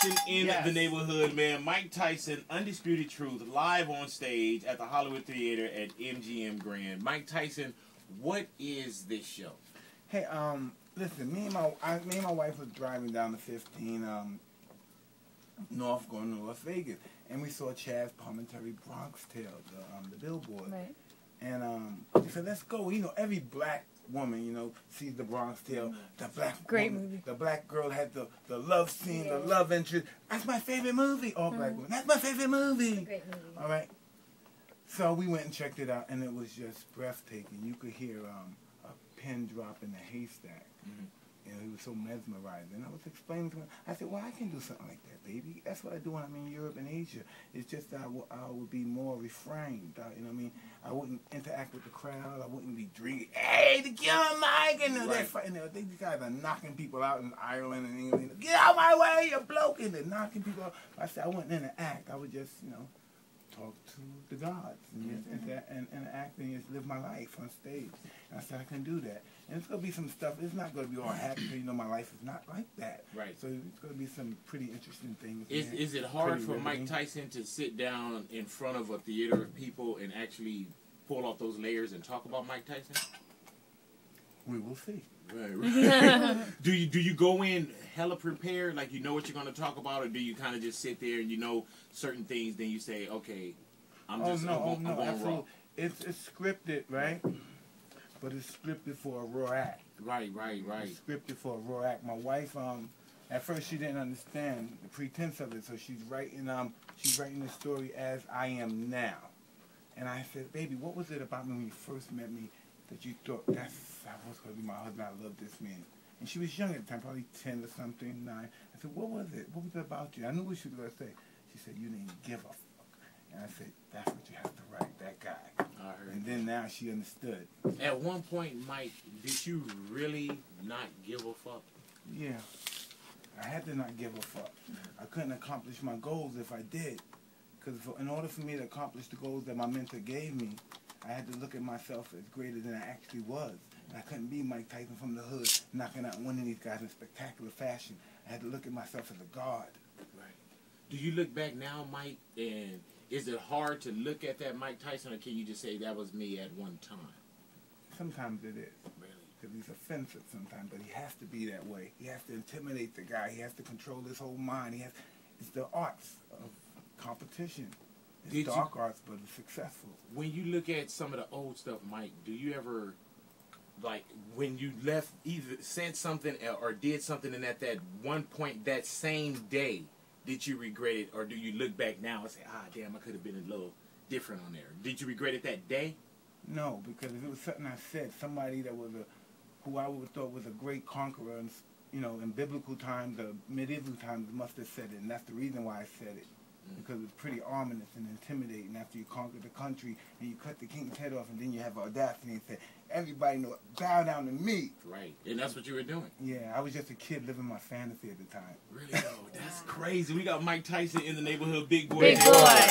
Tyson in the neighborhood, man. Mike Tyson, Undisputed Truth, live on stage at the Hollywood Theater at MGM Grand. Mike Tyson, what is this show? Hey, listen, me and my wife was driving down the 15 north, going to Las Vegas, and we saw Chaz Palminteri Bronx Tale, the billboard. Right. And we said, let's go. You know, every black woman, you know, sees the Bronx Tale. The black Great woman, movie. The black girl had the love scene, the love interest. That's my favorite movie. All black women. That's my favorite movie. It's a great movie. All right. So we went and checked it out, and it was just breathtaking. You could hear a pin drop in a haystack. You know, he was so mesmerized. And I was explaining to him, I said, well, I can do something like that, baby. That's what I do when I'm in Europe and Asia. It's just that I would be more refrained. You know what I mean? I wouldn't interact with the crowd. I wouldn't be drinking, hey, the killer Mike! And they're fighting. These guys are knocking people out in Ireland and England. Get out my way, you bloke! And they're knocking people out. I said, I wouldn't interact. I would just, you know, talk to the gods and act and just live my life on stage. And I said, I can do that. And it's going to be some stuff. It's not going to be all happy. You know, my life is not like that. Right. So it's going to be some pretty interesting things. Is it hard for Mike Tyson to sit down in front of a theater of people and actually pull off those layers and talk about Mike Tyson? We will see. Right. Do you go in hella prepared, like you know what you're going to talk about, or do you kind of just sit there and you know certain things, then you say, okay, I'm going raw? It's scripted, right? But it's scripted for a raw act. Right. It's scripted for a raw act. My wife, at first she didn't understand the pretense of it, so she's writing the story as I am now. And I said, baby, what was it about me when you first met me that you thought that was going to be my husband? I love this man. And she was young at the time, probably 10 or something, 9. I said, what was it? What was it about you? I knew what she was going to say. She said, you didn't give a fuck. And I said, that's what you have to write, that guy. And then now she understood. At one point, Mike, did you really not give a fuck? Yeah. I had to not give a fuck. I couldn't accomplish my goals if I did. Because in order for me to accomplish the goals that my mentor gave me, I had to look at myself as greater than I actually was. And I couldn't be Mike Tyson from the hood, knocking out one of these guys in spectacular fashion. I had to look at myself as a god. Right. Do you look back now, Mike, and is it hard to look at that Mike Tyson, or can you just say that was me at one time? Sometimes it is. Really? Because he's offensive sometimes, but he has to be that way. He has to intimidate the guy. He has to control his whole mind. It's the arts of competition. It's dark arts, but it's successful. When you look at some of the old stuff, Mike, do you ever, like, when you left, either said something or did something, and at that one point, that same day, did you regret it, or do you look back now and say, damn, I could have been a little different on there? Did you regret it that day? No, because if it was something I said, somebody that was who I would have thought was a great conqueror, and, you know, in biblical times or medieval times, must have said it, and that's the reason why I said it. Because it's pretty ominous and intimidating after you conquer the country and you cut the king's head off, and then you have audacity and say, everybody know, bow down to me. Right, and that's what you were doing. Yeah, I was just a kid living my fantasy at the time. Really, though? That's crazy. We got Mike Tyson in the neighborhood, big boy. Big boy.